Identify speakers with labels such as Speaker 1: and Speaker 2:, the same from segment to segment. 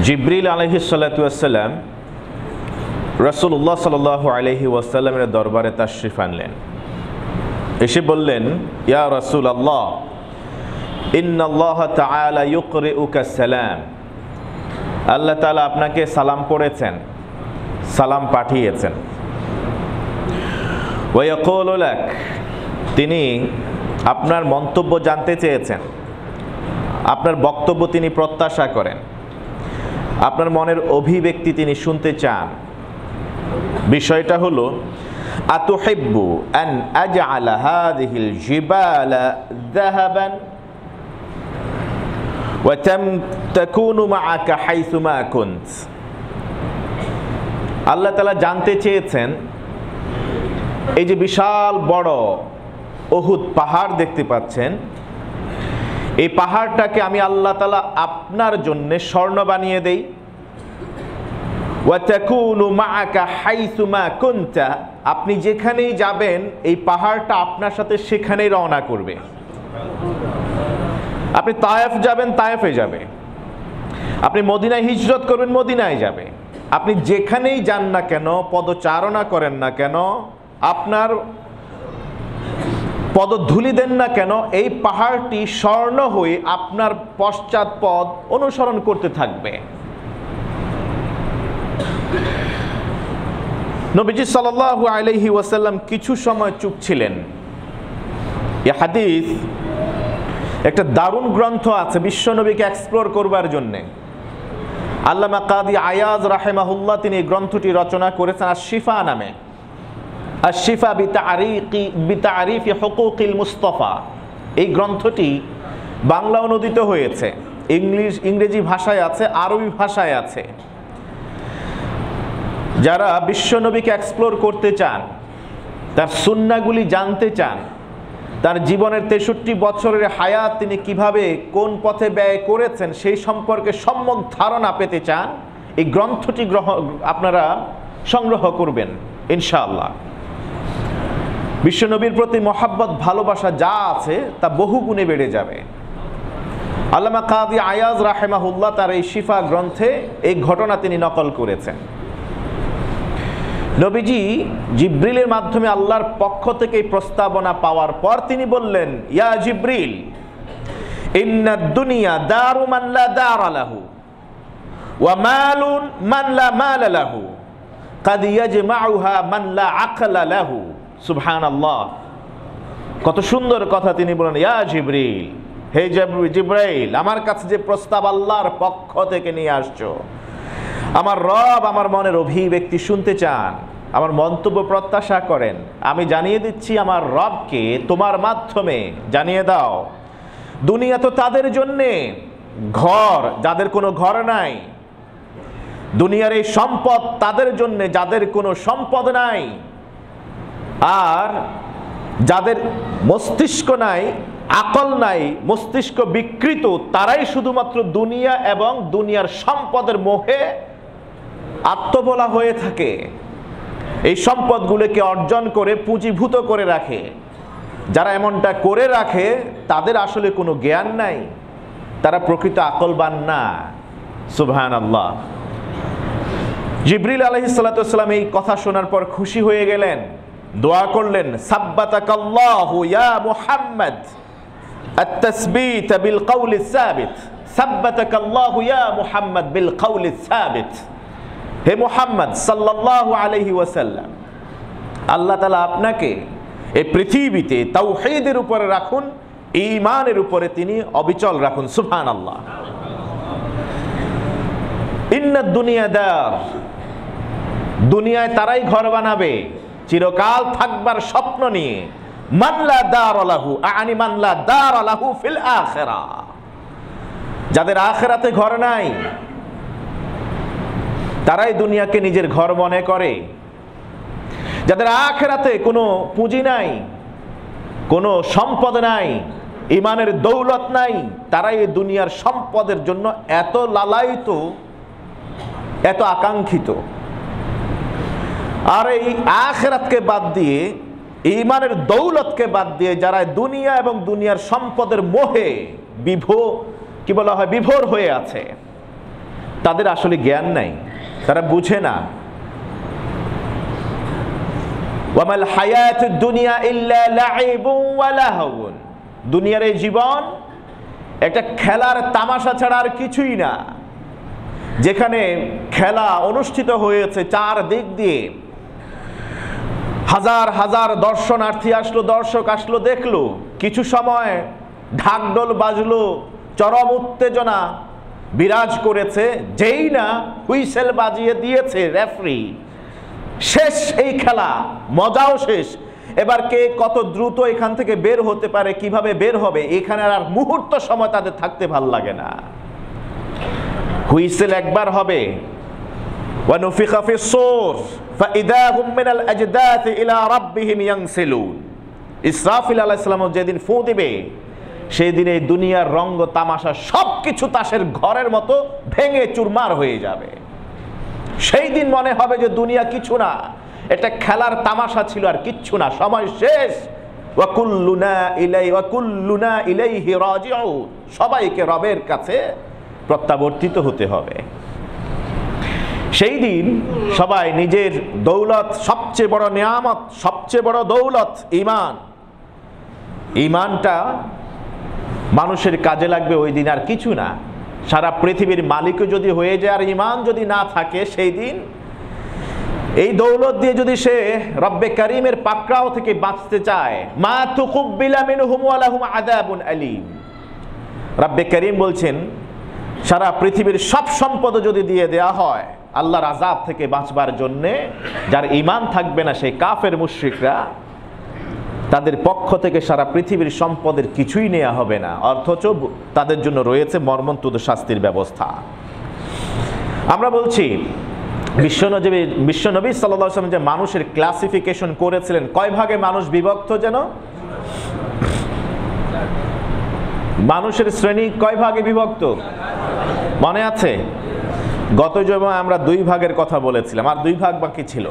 Speaker 1: জিবরিল আলাইহিসসালাতু ওয়াসসালাম রাসূলুল্লাহ সাল্লাল্লাহু আলাইহি ওয়াসাল্লামের দরবারে তাশরিফ আনলেন। এসে বললেন, ইয়া রাসূলাল্লাহ, ইন্নাল্লাহ তাআলা ইউকরিউকা সালাম। আল্লাহ তাআলা আপনাকে সালাম পড়েছেন, সালাম পাঠিয়েছেন। ওয়া ইয়াকুলু লাক, তিনি আপনার মন্তব্য জানতে চেয়েছেন, আপনার বক্তব্য তিনি প্রত্যাশা করেন, আপনার মনের অভিব্যক্তি তিনি শুনতে চান। বিষয়টা হলো, আতুহিব্বু আন আজআলা হাযিহিল জিবালা যাহাবান ওয়া তাকুনু মাআকা হাইসুমা কুনত। আল্লাহ তাআলা জানতে চেয়েছেন, এই যে বিশাল বড় উহুদ পাহাড় দেখতে পাচ্ছেন, এই পাহাড়টাকে আমি আল্লাহ তাআলা আপনার জন্য স্বর্ণ বানিয়ে দেই। ওয়া তাকুনু মাআকা হাইসুমা কুনতা, আপনি যেখানেই যাবেন এই পাহাড়টা আপনার সাথে সেখানেই রওনা করবে। আপনি তায়েফ যাবেন, তায়েফে যাবে। আপনি মদিনায় হিজরত করবেন, মদিনায় যাবে। আপনি যেখানেই যান না কেন, পদচারণা করেন না কেন, আপনার পদধূলি দেন না কেন, এই পাহাড়টি স্বর্ণ হয়ে আপনার পশ্চাৎপদ অনুসরণ করতে থাকবে। নবীজি সাল্লাল্লাহু আলাইহি ওয়াসাল্লাম কিছু সময় চুপ ছিলেন। এই হাদিস একটা দারুণ গ্রন্থ আছে বিশ্বনবীকে এক্সপ্লোর করবার জন্যে। আল্লামা কাদি আয়াজ রাহিমাহুল্লাহ তিনি এই গ্রন্থটি রচনা করেছেন আশ-শিফা নামে। আশ-শিফা বিতারিফি হুকুকিল মুস্তাফা। এই গ্রন্থটি বাংলা অনুদিত হয়েছে, ইংরেজি ভাষায় আছে, আরবি ভাষায় আছে। যারা বিশ্বনবীকে এক্সপ্লোর করতে চান, তার সুন্নাহগুলি জানতে চান, তার জীবনের 63 বছরের হায়াত তিনি কিভাবে কোন পথে ব্যয় করেছেন সেই সম্পর্কে সম্যক ধারণা পেতে চান, এই গ্রন্থটি আপনারা সংগ্রহ করবেন ইনশাআল্লাহ। বিশ্বনবীর প্রতি মহাব্বত ভালোবাসা যা আছে তা বহুগুণে বেড়ে যাবে। আল্লামা কাদি আয়াজ রাহিমাহুল্লাহ তার এই শিফা গ্রন্থে এই ঘটনা তিনি নকল করেছেন। নবীজি জিবরিলের মাধ্যমে আল্লাহর পক্ষ থেকে এই প্রস্তাবনা পাওয়ার পর তিনি বললেন, ইয়া জিবরিল, ইন্নাদ দুনিয়া দারু মান লা দারা লাহু ওয়া মালুন মান লা মালা লাহু কাদ ইয়াজমাউহা মান লা আকলা লাহু। সুবহানাল্লাহ, কত সুন্দর কথা তিনি বলেন। ইয়া জিবরিল, হে জিবরাইল, আমার কাছে যে প্রস্তাব আল্লাহর পক্ষ থেকে নিয়ে আসছো, আমার রব আমার মনের অভিব্যক্তি শুনতে চান, আমার মন্তব্য প্রত্যাশা করেন। আমি জানিয়ে দিচ্ছি আমার রবকে তোমার মাধ্যমে জানিয়ে দাও, দুনিয়া তো তাদের জন্যে ঘর যাদের কোনো ঘর নাই, দুনিয়ার এই সম্পদ তাদের জন্যে যাদের কোনো সম্পদ নাই, আর যাদের মস্তিষ্ক নাই, আকল নাই, মস্তিষ্ক বিকৃত, তারাই শুধুমাত্র দুনিয়া এবং দুনিয়ার সম্পদের মোহে আত্মভোলা হয়ে থাকে। এই সম্পদগুলোকে অর্জন করে পুঁজিভূত করে রাখে। যারা এমনটা করে রাখে তাদের আসলে কোনো জ্ঞান নাই, তারা প্রকৃত আকলবান না। সুবহানাল্লাহ। জিবরিল আলাইহিস সালাতু ওয়াস সালাম এই কথা শোনার পর খুশি হয়ে গেলেন, দোয়া করলেন, সাব্বাতাকাল্লাহু ইয়া মুহাম্মদ আত-তাসবীত বিল কাউলিস সাবিত, সাব্বাতাকাল্লাহু ইয়া মুহাম্মদ বিল কাউলিস সাবিত। হে মুহাম্মদ সাল্লাল্লাহু আলাইহি ওয়াসাল্লাম, আল্লাহ তাআলা আপনাকে এই পৃথিবীতে তাওহীদের উপরে রাখুন, ঈমানের উপরে তিনি অবিচল রাখুন। সুবহানাল্লাহ। ইন্নাদ দুনিয়া দার, দুনিয়ায় তারাই ঘর বানাবে চিরকাল থাকবার স্বপ্ন নিয়ে। মান লা দার লাহু আনি মান লা দার লাহু ফিল আখিরাহ, যাদের আখিরাতে ঘর নাই তারাই দুনিয়াকে নিজের ঘর মনে করে। যাদের আখিরাতে কোনো পুঁজি নাই, কোনো সম্পদ নাই, ঈমানের দৌলত নাই, তারাই এই দুনিয়ার সম্পদের জন্য এত লালায়িত, এত আকাঙ্ক্ষিত। আর এই আখিরাতকে বাদ দিয়ে, ঈমানের দৌলতকে বাদ দিয়ে যারা দুনিয়া এবং দুনিয়ার সম্পদের মোহে বিভোর হয়ে আছে, তাদের আসলে জ্ঞান নাই, তারা বুঝে না। ওয়ামাল হায়াতুদ দুনিয়া ইল্লা লাইবুন ওয়া লাহউন, দুনিয়ার এই জীবন একটা খেলার তামাশা ছাড়া আর কিছুই না। যেখানে খেলা অনুষ্ঠিত হয়েছে চার দিক দিয়ে, হাজার হাজার দর্শনার্থী আসলো, দর্শক আসলো, দেখলো, কিছু সময় ঢাকঢোল বাজলো, চরম উত্তেজনা বিরাজ করেছে, যেই না হুইসেল বাজিয়ে দিয়েছে রেফারি, শেষ এই খেলা, মজাও শেষ। এবার কে কত দ্রুত এখান থেকে বের হতে পারে, কিভাবে বের হবে, এখানে আর মুহূর্ত সময় তাদের থাকতে ভাল লাগে না। হুইসেল একবার হবে, ওয়ানুফিখা ফিস-সূর ফাইদা হুম মিনাল আজদাথি ইলা রাব্বিহিম ইয়ানসিলুন। ইসরাফিল আলাইহিস সালাম যেদিন ফু দিবে, সেই দিন এই দুনিয়ার রঙ্গ তামাশা সবকিছু তাসের ঘরের মতো ভেঙে চুরমার হয়ে যাবে। সেই দিন মনে হবে যে দুনিয়া কিছু না, এটা খেলার তামাশা ছিল আর কিচ্ছু না, সময় শেষ। ওয়া কুল্লুনা ইলাইহি রাজিউন, সবাইকে রবের কাছে প্রত্যাবর্তিত হতে হবে। সেই দিন সবাই নিজের দৌলত, সবচেয়ে বড় নিয়ামত, সবচেয়ে বড় দৌলত ঈমান, ঈমানটা মানুষের কাজে লাগবে ওই দিন আর কিছু না। সারা পৃথিবীর মালিকও যদি হয়ে যায় আর ঈমান যদি না থাকে, সেই দিন এই দৌলত দিয়ে যদি সে রব্বে কারীমের পাকড়াও থেকে বাঁচতে চায়, মা তুকুব্বিলা মিনহুম ওয়া লাহুম আযাবুন আলীম। রব্বে কারীম বলছেন, সারা পৃথিবীর সব সম্পদ যদি দিয়ে দেয়া হয় আল্লাহর আযাব থেকে বাঁচবার জন্যে, যার ঈমান থাকবে না সেই কাফের মুশরিকরা, তাদের পক্ষ থেকে সারা পৃথিবীর সম্পদের কিছুই নেওয়া হবে না, অথচ তাদের জন্য রয়েছে মর্মন্তুদ শাস্তির ব্যবস্থা। আমরা বলছি বিশ্বনবী সাল্লাল্লাহু আলাইহি ওয়াসাল্লাম যে মানুষের ক্লাসিফিকেশন করেছিলেন, কয় ভাগে মানুষ বিভক্ত যেন? মানুষের শ্রেণী কয় ভাগে বিভক্ত মনে আছে? গত জুমায় আমরা 2 ভাগের কথা বলেছিলাম, আর 2 ভাগ বাকি ছিল।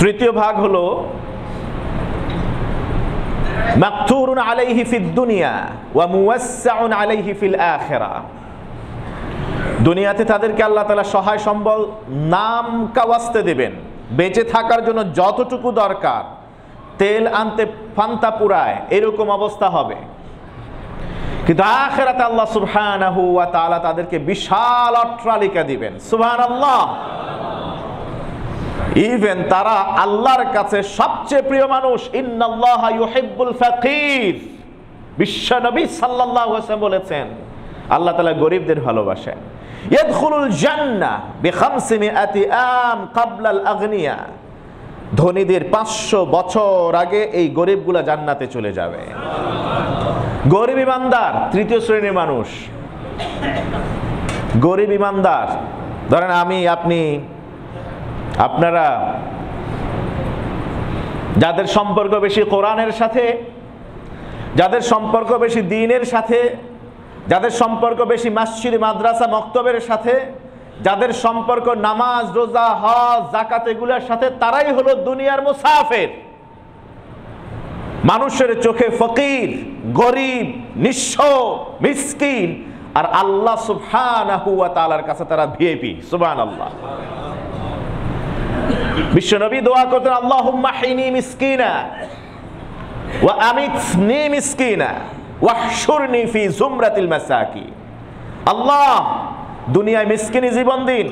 Speaker 1: তৃতীয় ভাগ হলো মাকতুরুন আলাইহি ফিদ দুনিয়া ওয়া মুওয়াসসাউন আলাইহি ফিল আখিরাহ। দুনিয়াতে তাদেরকে আল্লাহ তাআলা সহায় সম্বল নাম কাওয়াস্তে দেবেন, বেঁচে থাকার জন্য যতটুকু দরকার, তেল আনতে ফান্তা পুরায়, এরকম অবস্থা হবে। কিন্তু আখিরাতে আল্লাহ সুবহানাহু ওয়া তাআলা তাদেরকে বিশাল অট্টালিকা দিবেন। সুবহানাল্লাহ। ইভেন তারা আল্লাহর কাছে সবচেয়ে প্রিয় মানুষ। ইন্নাল্লাহা ইউহিব্বুল ফাকির। বিশ্বনবী সাল্লাল্লাহু আলাইহি ওয়াসাল্লাম বলেছেন, আল্লাহ তাআলা গরীবদের ভালোবাসেন। ইয়াদখুলুল জান্নাহ বি500 আম ক্বাবলাল আগনিয়া। ধনীদের 500 বছর আগে এই গরীবগুলা জান্নাতে চলে যাবে। গরিব ইমানদার তৃতীয় শ্রেণীর মানুষ। গরিব ইমানদার, ধরেন আমি, আপনি, আপনারা, যাদের সম্পর্ক বেশি কোরআনের সাথে, যাদের সম্পর্ক বেশি দ্বীনের সাথে, যাদের সম্পর্ক বেশি মসজিদ মাদ্রাসা মক্তবের সাথে, যাদের সম্পর্ক নামাজ রোজা হজ যাকাত এগুলোর সাথে, তারাই হলো দুনিয়ার মুসাফির। মানুষের চোখে ফকির, গরিব, নিঃস্ব, মিসকিন, আর আল্লাহ সুবহানাহু ওয়া তাআলার কাছে তারা ভিআইপি। সুবহানাল্লাহ। বিশ্বনবী দোয়া করতেন, আল্লাহুম্মা হিনি মিসকিনা ওয়া আমিতনি মিসকিনা ওয়াহশুরনি ফি জুমরাতিল মাসাকি। আল্লাহ, দুনিয়ায় মিসকিনি জীবন দিন,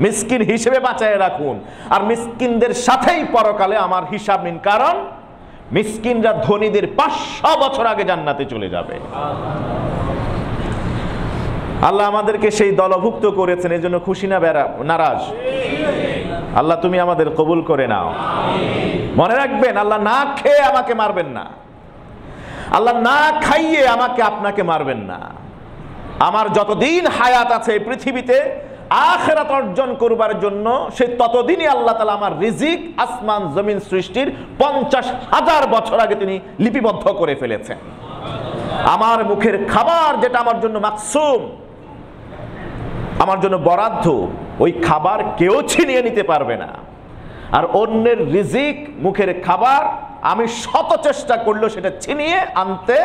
Speaker 1: মিসকিন হিসেবে বাঁচায় রাখুন, আর মিসকিনদের সাথেই পরকালে আমার হিসাব নিন, কারণ মিসকিনরা ধনীদের 500 বছর আগে জান্নাতে চলে যাবে। আল্লাহ আমাদেরকে সেই দলভুক্ত করেছেন, এই জন্য খুশি না নারাজ? আল্লাহ তুমি আমাদের কবুল করে নাও। মনে রাখবেন, আল্লাহ না খেয়ে আমাকে মারবেন না, আল্লাহ না খাইয়ে আমাকে আপনাকে মারবেন না। আমার যতদিন হায়াত আছে এই পৃথিবীতে আখিরাত অর্জন করবার জন্য, সে ততদিনই আল্লাহ তাআলা আমার রিজিক আসমান জমিন সৃষ্টির 50,000 বছর আগে তিনি লিপিবদ্ধ করে ফেলেছেন। আমার মুখের খাবার যেটা আমার জন্য মাকসুম, আমার জন্য বরাদ্দ, ওই খাবার কেউ ছিনিয়ে নিতে পারবে না। আর অন্যের রিজিক, মুখের খাবার আমি শত চেষ্টা করলেও সেটা ছিনিয়ে আনতে,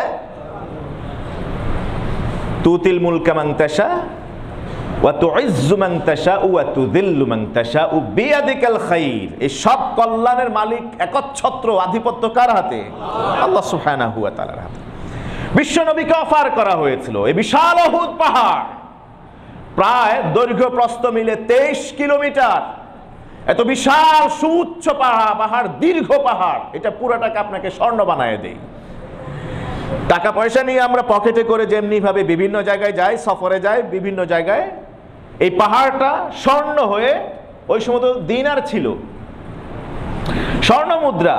Speaker 1: তুতিল মুলকা মান তাশা ওয়া তুইজ্জু মান তাশাউ ওয়া তুযিল্লু মান তাশাউ বিয়াদিকাল খাইর। এই সব কল্যাণের মালিক একচ্ছত্র আধিপত্য কার হাতে? আল্লাহ সুবহানাহু ওয়া তাআলার হাতে। বিশ্বনবীকে অফার করা হয়েছিল এই বিশাল উহুদ পাহাড়, প্রায় দৈর্ঘ্য প্রস্থ মিলে 23 কিলোমিটার, এত বিশাল সুউচ্চ পাহাড়, দীর্ঘ পাহাড়, এটা পুরোটাকে আপনাকে স্বর্ণ বানায় দেই। টাকা পয়সা নিয়ে আমরা পকেটে করে যেমনি ভাবে বিভিন্ন জায়গায় যাই, সফরে যাই বিভিন্ন জায়গায়, এই পাহাড়টা স্বর্ণ হয়ে, ওই সময় তো দিনার ছিল, স্বর্ণ মুদ্রা,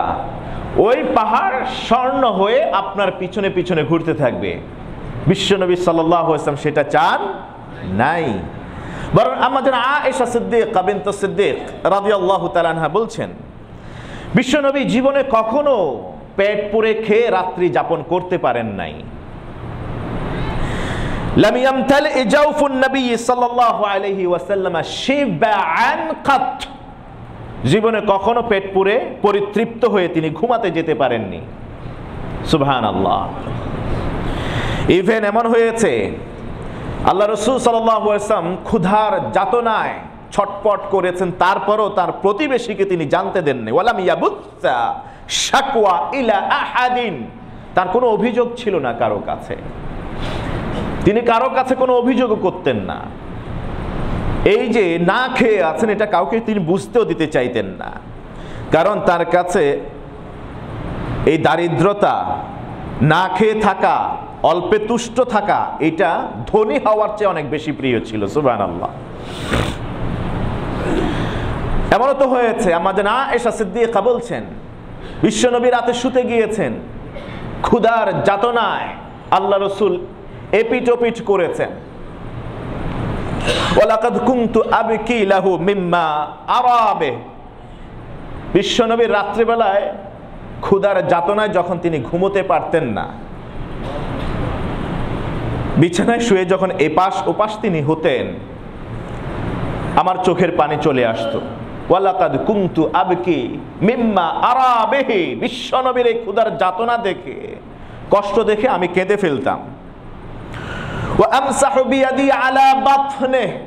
Speaker 1: ওই পাহাড় স্বর্ণ হয়ে আপনার পিছনে পিছনে ঘুরতে থাকবে। বিশ্বনবী সাল্লাল্লাহু আলাইহি ওয়াসাল্লাম সেটা চান নাই, বরং আমাদের আয়েশা সিদ্দিকা বিনত সিদ্দিক রাদিয়াল্লাহু তাআলা আনহা বলছেন, বিশ্বনবী জীবনে কখনো পেট পুরে খেয়ে রাত্রি যাপন করতে পারেন নাই। লাম ইয়ামতালি জাওফুন নবী সাল্লাল্লাহু আলাইহি ওয়াসাল্লাম শিবআন কাত, জীবনে কখনো পেট পুরে পরিতৃপ্ত হয়ে তিনি ঘুমাতে যেতে পারেননি। সুবহানাল্লাহ। ইভেন এমন হয়েছে আল্লাহ রাসূল সাল্লাল্লাহু আলাইহি ওয়াসাল্লাম ক্ষুধার যাতনায় ছটপট করেছেন, তারপরও তার প্রতিবেশীকে তিনি জানতে দেননি। ওয়ালাম ইয়াবুত্তা শাকওয়া ইলা আহাদিন, তার কোনো অভিযোগ ছিল না কারো কাছে, তিনি কারো কাছে কোনো অভিযোগও করতেন না। এই যে না খেয়ে আছেন এটা কাউকে তিনি বুঝতেও দিতে চাইতেন না, কারণ তার কাছে এই দারিদ্রতা, না খেয়ে থাকা, অল্পে তুষ্ট থাকা, এটা ধনী হওয়ার চেয়ে অনেক বেশি প্রিয় ছিল। সুবহানাল্লাহ। এমনও তো হয়েছে, আমাদের আয়েশা সিদ্দিকা বলছেন, বিশ্বনবী রাতে শুতে গিয়েছেন, ক্ষুধার যাতনায় আল্লাহ রাসূল এপিটোপিট করেছেন। ওয়ালাকাদ কুনতু আবকি লাহু মিম্মা আরাবে, বিশ্বনবীর রাত্রিবেলায় ক্ষুধার যাতনায় যখন তিনি ঘুমোতে পারতেন না, বিছানায় শুয়ে যখন এপাশ ওপাশ তিনি হতেন, আমার চোখের পানি চলে আসতো। ওয়ালাকাদ কুনতু আবকি মিম্মা আরাবিহি, বিশ্বনবীর এই ক্ষুধার যাতনা দেখে, কষ্ট দেখে আমি কেঁদে ফেলতাম। ওয়া আমসাহু বিয়াদি আলা বাতনিহি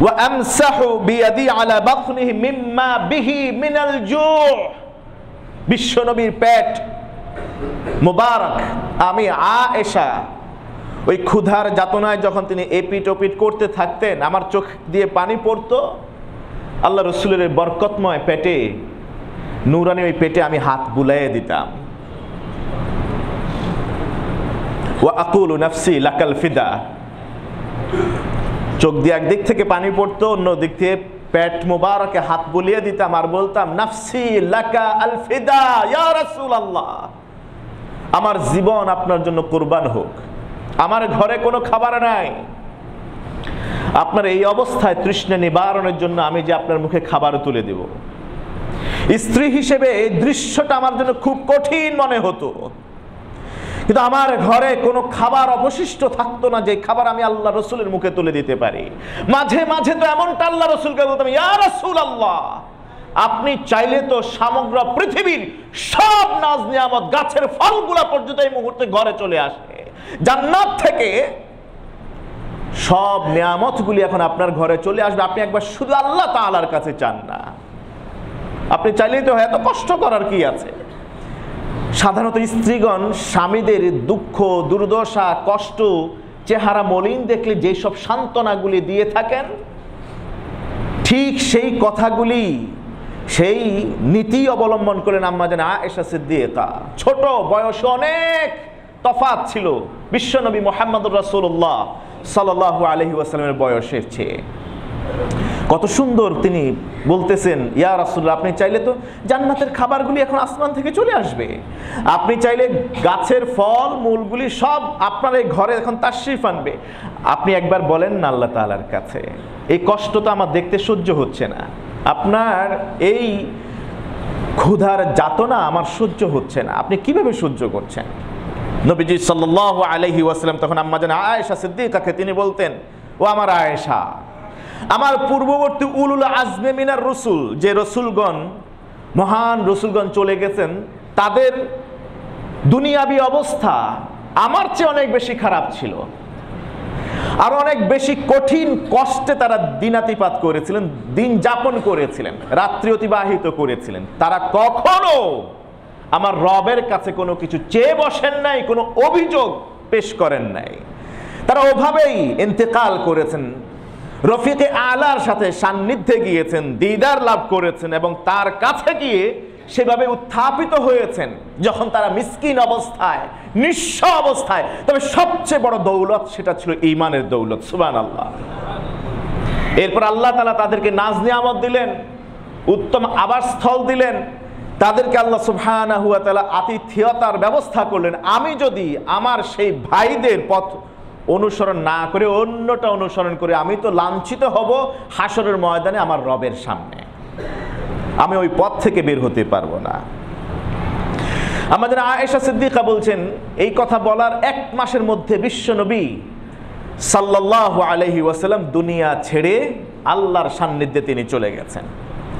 Speaker 1: ওয়া আমসাহু বিয়াদি আলা বাতনিহি মিম্মা বিহি মিনাল জু', বিশ্বনবীর পেট মুবারক আমি আয়েশা ওই ক্ষুধার যাতনায় যখন তিনি এপিট ওপিট করতে থাকতেন, আমার চোখ দিয়ে পানি পড়তো, আল্লাহ রসুলের বরকতময় পেটে, নূরানি ওই পেটে আমি হাত বুলাইয়ে দিতাম। ওয়া আকুলু নাফসি লাকাল ফিদা, চোখ দিয়ে একদিক থেকে পানি পড়তো, অন্য দিক থেকে পেট মুবারকে হাত বুলিয়ে দিতাম আর বলতাম, নাফসি লাকা আল ফিদা ইয়া রাসূলুল্লাহ, আমার জীবন আপনার জন্য কুরবান হোক, আমার ঘরে কোনো খাবার নাই, আপনার এই অবস্থায় তৃষ্ণা নিবারণের জন্য আমি যে আপনার মুখে খাবার তুলে দেব। স্ত্রী হিসেবে এই দৃশ্যটা আমার জন্য খুব কঠিন মনে হতো, কিন্তু আমার ঘরে কোনো খাবার অবশিষ্ট থাকতো না যে খাবার আমি আল্লাহ রসুলের মুখে তুলে দিতে পারি। মাঝে মাঝে তো এমনটা আল্লাহ রসুলকে বলতাম, ইয়া রাসূলুল্লাহ, আপনি চাইলে তো সমগ্র পৃথিবীর সব নাজ নিয়ামত, গাছের ফলগুলা পর্যন্ত এই মুহূর্তে ঘরে চলে আসে, জান্নাত থেকে সব নিয়ামতগুলি এখন আপনার ঘরে চলে আসবে, আপনি একবার শুধু আল্লাহ তাআলার কাছে চান না, আপনি চাইলেই তো এত কষ্ট করার কি আছে। সাধারণত স্ত্রীগণ স্বামীদের দুঃখ, দুর্দশা, কষ্ট, চেহারা মলিন দেখলে যেসব সান্ত্বনাগুলি দিয়ে থাকেন, ঠিক সেই কথাগুলি, সেই নীতি অবলম্বন করেন আম্মা জান আয়েশা সিদ্দিকা। ছোট বয়সে অনেক তফাৎ ছিল বিশ্বনবী মুহাম্মদুর রাসূলুল্লাহ সাল্লাল্লাহু আলাইহি ওয়াসাল্লামের বয়সের চেয়ে। কত সুন্দর তিনি বলতেছেন, ইয়া রাসূলুল্লাহ, আপনি চাইলে তো জান্নাতের খাবারগুলি এখন আসমান থেকে চলে আসবে, আপনি চাইলে গাছের ফল মূলগুলি সব আপনার এই ঘরে এখন তাশরিফ আনবে, আপনি একবার বলেন না আল্লাহ তাআলার কাছে, এই কষ্ট তো আমার দেখতে সহ্য হচ্ছে না, আপনার এই ক্ষুধার যাতনা আমার সহ্য হচ্ছে না, আপনি কিভাবে সহ্য করছেন। নবীজি সাল্লাল্লাহু আলাইহি ওয়াসাল্লাম তখন আম্মা জান আয়েশা সিদ্দিকাকে তিনি বলতেন, ও আমার আয়েশা, আমার পূর্ববর্তী উলুল আজমে মিনার রসুল, যে রসুলগণ, মহান রসুলগণ চলে গেছেন, তাদের দুনিয়াবি অবস্থা আমার চেয়ে অনেক বেশি খারাপ ছিল, আর অনেক বেশি কঠিন কষ্টে তারা দিনাতিপাত করেছিলেন, দিন যাপন করেছিলেন, রাত্রি অতিবাহিত করেছিলেন। তারা কখনো আমার রবের কাছে কোনো কিছু চেয়ে বসেন নাই, কোনো অভিযোগ পেশ করেন নাই। তারা ওভাবেই ইন্তেকাল করেছেন, রফিকে আলার সাথে সান্নিধ্যে গিয়েছেন, দিদার লাভ করেছেন এবং তার কাছে গিয়ে সেভাবে উত্থাপিত হয়েছেন যখন তারা মিসকিন অবস্থায়, নিঃস্ব অবস্থায়। তবে সবচেয়ে বড় দৌলত সেটা ছিল ঈমানের দৌলত। সুবহানাল্লাহ। এরপর আল্লাহ তাআলা তাদেরকে নাজ নিয়ামত দিলেন, উত্তম আবাসস্থল দিলেন, তাদেরকে আল্লাহ সুবহানাহু ওয়া তাআলা আতিথেয়তার ব্যবস্থা করলেন। আমি যদি আমার সেই ভাইদের পথ অনুসরণ না করে অন্যটা অনুসরণ করে, আমি তো লাঞ্ছিত হব হাসরের ময়দানে আমার রবের সামনে, আমি ওই পথ থেকে বের হতে পারবো না। আমাদের আয়েশা সিদ্দিকা বলছেন, এই কথা বলার 1 মাসের মধ্যে বিশ্বনবী সাল্লাল্লাহু আলাইহি ওয়াসাল্লাম দুনিয়া ছেড়ে আল্লাহর সান্নিধ্যে তিনি চলে গেছেন।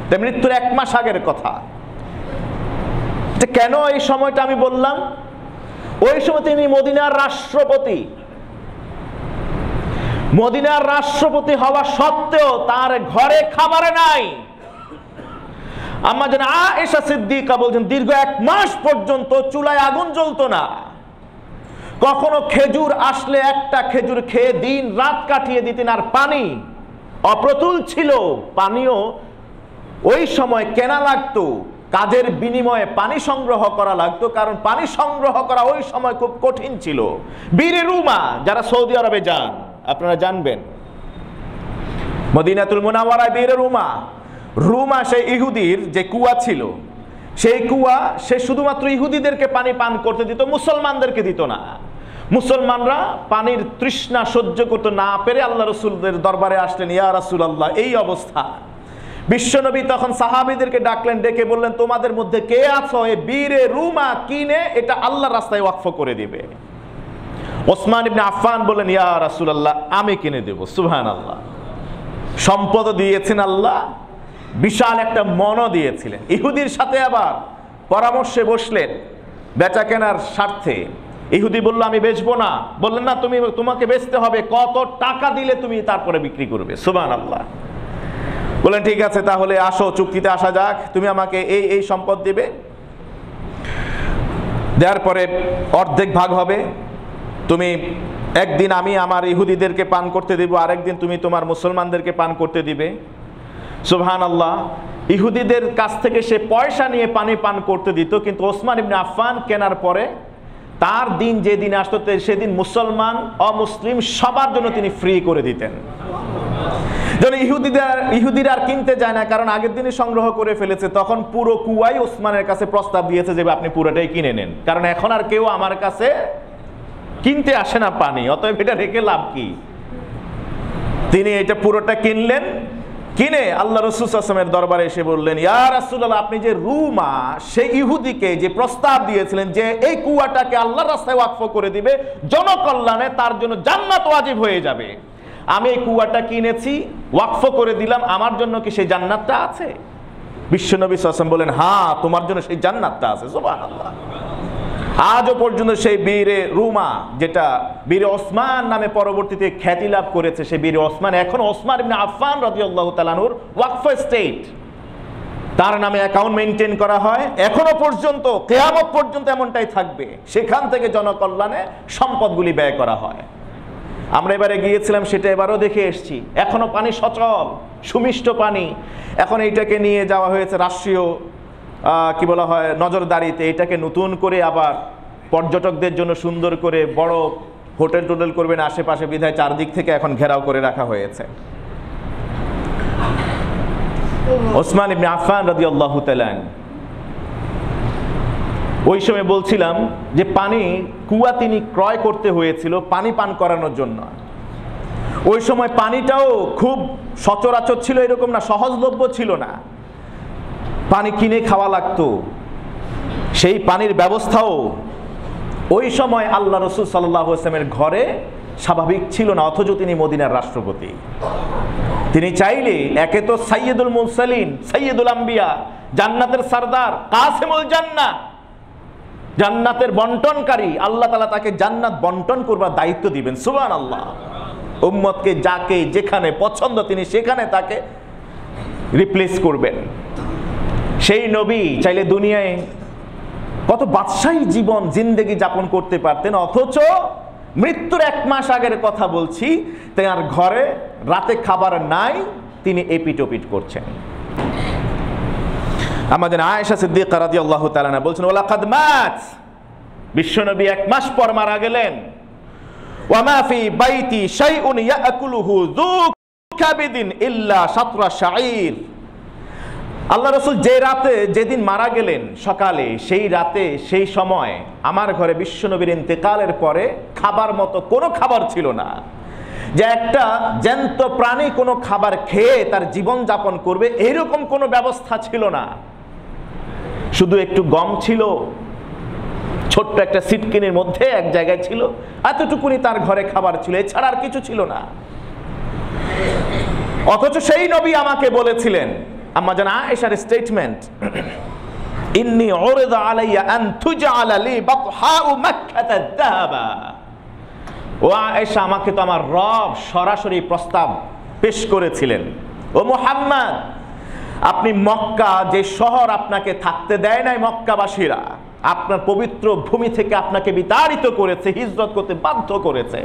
Speaker 1: তাই মৃত্যুর 1 মাস আগের কথা। কেন এই সময়টা আমি বললাম? ওই সময় তিনি মদিনার রাষ্ট্রপতি। মদিনার রাষ্ট্রপতি হওয়া সত্ত্বেও তার ঘরে খাবারে নাই। আম্মা জান আয়েশা সিদ্দিকা বলছেন, দীর্ঘ 1 মাস পর্যন্ত চুলায় আগুন জ্বলতো না। কখনো খেজুর আসলে একটা খেজুর খেয়ে দিন রাত কাটিয়ে দিতেন। আর পানি অপ্রতুল ছিল, পানিও ওই সময় কেনা লাগতো, কাজের বিনিময়ে পানি সংগ্রহ করা লাগতো, কারণ পানি সংগ্রহ করা ওই সময় খুব কঠিন ছিল। বীরে রুমা, যারা সৌদি আরবে যান আপনারা জানবেন, মদিনাতুল মুনাওয়ারায় বীরে রুমা, রুমা সেই ইহুদির যে কুয়া ছিল, সেই কুয়া সে শুধুমাত্র ইহুদিদেরকে পানি পান করতে দিত, মুসলমানদেরকে দিত না। মুসলমানরা পানির তৃষ্ণা সহ্য করতে না পেরে আল্লাহ রাসূলের দরবারে আসলেন, ইয়া রাসূলুল্লাহ এই অবস্থা। বিশ্বনবী তখন সাহাবীদেরকে ডাকলেন, ডেকে বললেন, তোমাদের মধ্যে কে আছো এই বীরে রুমা কিনে এটা আল্লাহর রাস্তায় ওয়াকফ করে দিবে? ওসমান ইবনে আফফান বললেন, ইয়া রাসূলুল্লাহ আমি কিনে দেব। সুবহানাল্লাহ। সম্পদ দিয়েছেন আল্লাহ, বিশাল একটা মনও দিয়েছিলেন। ইহুদির সাথে আবার পরামর্শে বসলেন বেচা কেনার স্বার্থে। ইহুদি বলল, আমি বেচবো না। বললেন, না তোমাকে বেচতে হবে, কত টাকা দিলে তুমি তারপরে বিক্রি করবে? সুবহানাল্লাহ। বললেন, ঠিক আছে তাহলে আসো, চুক্তিতে আসা যাক, তুমি আমাকে এই এই সম্পদ দিবে, দেওয়ার পরে অর্ধেক ভাগ হবে। তুমি একদিন আমি আমার ইহুদিদেরকে পান করতে দিব, আরেকদিন তুমি তোমার মুসলমানদেরকে পান করতে দিবে। সুবহানাল্লাহ। ইহুদিদের কাছ থেকে সে পয়সা নিয়ে পানি পান করতে দিত, কিন্তু ওসমান ইবনে আফফান কেনার পরে তার দিন যেদিন আসতো সেদিন মুসলমান অমুসলিম সবার জন্য তিনি ফ্রি করে দিতেন। যেন ইহুদিরা আর কিনতে যায় না, কারণ আগের দিনই সংগ্রহ করে ফেলেছে। তখন পুরো কুয়াই ওসমানের কাছে প্রস্তাব দিয়েছে যে আপনি পুরোটাই কিনে নেন, কারণ এখন আর কেউ আমার কাছে কিনতে আসে না পানি, অতএব এটা রেখে লাভ কি। তিনি এটা পুরোটা কিনলেন। কিনে আল্লাহ রাসূল সাল্লাল্লাহু আলাইহি ওয়াসাল্লামের দরবারে এসে বললেন, ইয়া রাসূলুল্লাহ আপনি যে রুমা সেই ইহুদিকে যে প্রস্তাব দিয়েছিলেন যে এই কুয়াটাকে আল্লাহর রাস্তায় ওয়াকফ করে দিবে জনকল্যাণে, তার জন্য জান্নাত ওয়াজিব হয়ে যাবে, আমি এই কুয়াটা কিনেছি, ওয়াকফ করে দিলাম, আমার জন্য কি সেই জান্নাতটা আছে? বিশ্বনবী সাল্লাল্লাহু আলাইহি ওয়াসাল্লাম বলেন, হ্যাঁ তোমার জন্য সেই জান্নাতটা আছে। সুবহানাল্লাহ। আজও পর্যন্ত সেই বীরে রুমা, যেটা বীরে ওসমান নামে পরবর্তীতে খ্যাতি লাভ করেছে, সেই বীরে ওসমান এখন ওসমান ইবনে আফফান রাদিয়াল্লাহু তাআলা আনহুর ওয়াকফ স্টেট, তার নামে অ্যাকাউন্ট মেইনটেইন করা হয়। এখনো পর্যন্ত কিয়ামত পর্যন্ত এমনটাই থাকবে, সেখান থেকে জনকল্যাণে সম্পদগুলি ব্যয় করা হয়। আমরা এবারে গিয়েছিলাম, সেটা এবারও দেখে এসেছি, এখনো পানি সচল, সুমিষ্ট পানি। এখন এইটাকে নিয়ে যাওয়া হয়েছে রাষ্ট্রীয় কি বলা হয় নজরদারিতে, এটাকে নতুন করে আবার পর্যটকদের জন্য সুন্দর করে বড় হোটেল টোটেল করবেন আশেপাশে, বিধায় চারদিক থেকে এখন ঘেরাও করে রাখা হয়েছে। ওসমান ইবনে আফফান রাদিয়াল্লাহু তাআলা ওই সময় বলছিলাম যে পানি কুয়া তিনি ক্রয় করতে হয়েছিল পানি পান করানোর জন্য। ওই সময় পানিটাও খুব সচরাচর ছিল এরকম না, সহজলভ্য ছিল না, পানি কিনে খাওয়া লাগতো। সেই পানির ব্যবস্থাও ওই সময় আল্লাহ রাসূল সাল্লাল্লাহু আলাইহি ওয়াসাল্লামের ঘরে স্বাভাবিক ছিল না, অথচ তিনি মদিনার রাষ্ট্রপতি। তিনি চাইলে একে তো সাইয়্যিদুল মুরসালিন, সাইয়্যিদুল আম্বিয়া, জান্নাতের সরদার, কাসিমুল জান্নাহ, জান্নাতের বন্টনকারী, আল্লাহ তাআলা তাকে জান্নাত বন্টন করবার দায়িত্ব দিবেন। সুবহানাল্লাহ। উম্মতকে যাকে যেখানে পছন্দ তিনি সেখানে তাকে রিপ্লেস করবেন। সেই নবী চাইলে দুনিয়ায় কত বাদশাহী জীবন জিন্দেগি যাপন করতে পারতেন, অথচ মৃত্যুর 1 মাস আগের কথা বলছি, তার ঘরে রাতে খাবার নাই, তিনি এপিটোপিট করছেন। আমাদের আয়েশা সিদ্দিকা রাদিয়াল্লাহু তাআলা আনহা বলছেন, ওয়ালাকাদ মাত, বিশ্বনবী 1 মাস পর মারা গেলেন। ওয়া মা ফি বাইতি শাইউন ইয়াকুলুহু যু কাবিদিন ইল্লা শাতরা শাঈর। আল্লাহ রাসূল যে রাতে যেদিন মারা গেলেন সকালে, সেই রাতে সেই সময় আমার ঘরে বিশ্বনবীর ইন্তেকালের পরে খাবার মতো কোনো খাবার ছিল না, যে একটা জ্যান্ত প্রাণী কোনো খাবার খেয়ে তার জীবন যাপন করবে এরকম কোনো ব্যবস্থা ছিল না। শুধু একটু গম ছিল, ছোট্ট একটা সিটকিনের মধ্যে এক জায়গায় ছিল, এতটুকুনি তার ঘরে খাবার ছিল, এছাড়া আর কিছু ছিল না। অথচ সেই নবী আমাকে বলেছিলেন, আম্মা জান আয়েশার স্টেটমেন্ট, ইন্নী উরিদা আলাইয়া আন তুজআলা লি বাতহাউ মাক্কাতা যাহাবা। ও আয়েশা, আমাকে তো আমার রব সরাসরি প্রস্তাব পেশ করেছিলেন, ও মুহাম্মদ, আপনি মক্কা যে শহর আপনাকে থাকতে দেয় নাই, মক্কাবাসীরা আপনার পবিত্র ভূমি থেকে আপনাকে বিতাড়িত করেছে, হিজরত করতে বাধ্য করেছে,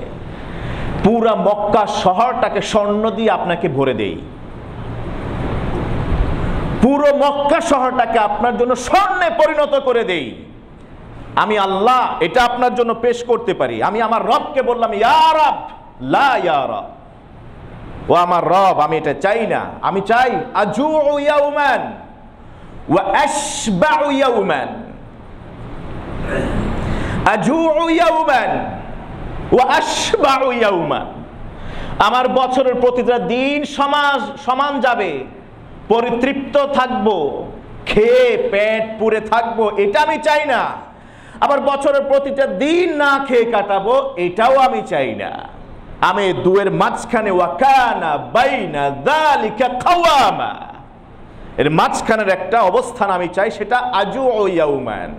Speaker 1: পুরা মক্কা শহরটাকে স্বর্ণ দিয়ে আপনাকে ভরে দেই, পুরো মক্কা শহরটাকে আপনার জন্য স্বর্ণে পরিণত করে দেই। আমি আল্লাহ এটা আপনার জন্য পেশ করতে পারি। আমি আমার রবকে বললাম, ইয়া রব লা ইয়া রব, ও আমার রব আমি এটা চাই না, আমি চাই আজুউ ইয়াউমান ওয়া আশবাউ ইয়াউমান, আজুউ ইয়াউমান ওয়া আশবাউ ইয়াউমান। আমার বছরের প্রতিটা দিন সমান যাবে, পরিতৃপ্ত থাকবো, খেয়ে পেট পুরে থাকবো, এটা আমি চাই না। আবার বছরের প্রতিটা দিন না খেয়ে কাটাবো, এটাও আমি চাই না। আমি দুয়ের মাঝখানে ওয়াকানা বাইনা যালিকা কাওয়ামা, এর মাঝখানের একটা অবস্থান আমি চাই, সেটা আজু ইয়াউমান,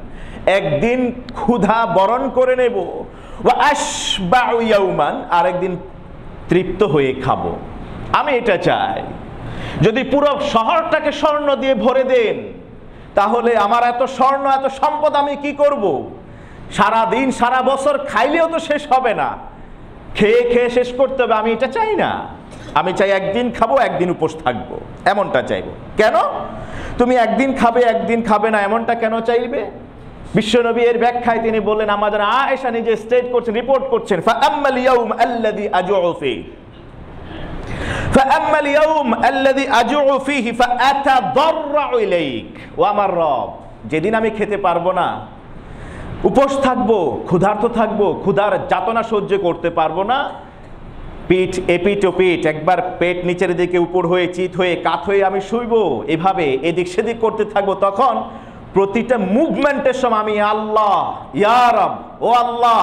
Speaker 1: একদিন ক্ষুধা বরণ করে নেব, ওয়া আশবাউ ইয়াউমান, আরেকদিন তৃপ্ত হয়ে খাবো, আমি এটা চাই। যদি পুরো শহরটাকে স্বর্ণ দিয়ে ভরে দেন, তাহলে আমার এত স্বর্ণ এত সম্পদ আমি কি করব? সারা দিন সারা বছর খাইলেও তো শেষ হবে না, খেয়ে খেয়ে শেষ করতে হবে। আমি এটা চাই না, আমি চাই একদিন খাবো একদিন উপোস থাকবো, এমনটা চাইবো। কেন? তুমি একদিন খাবে একদিন খাবে না এমনটা কেন চাইবে? বিশ্বনবী এর ব্যাখ্যায় তিনি বললেন, আমাদের আয়েশা নিজে স্টেট করছেন, রিপোর্ট করছেন, ফাআম্মাল ইয়াউম আল্লাযী আজুউ ফীহি ফাআম্মাল ইয়াউম আল্লাযী আজুউ ফীহি ফাআতাদাররু ইলাইক। ও আমার রব, যেদিন আমি খেতে পারবো না, উপোস থাকবো, ক্ষুধার্ত থাকবো, ক্ষুধার যাতনা সহ্য করতে পারবো না, পিঠ এপিঠ ওপিঠ, একবার পেট নিচের দিকে উপর হয়ে চিত হয়ে কাত হয়ে আমি শুইবো, এভাবে এদিক সেদিক করতে থাকবো, তখন প্রতিটা মুভমেন্টের সময় আমি আল্লাহ ইয়া রব, ও আল্লাহ,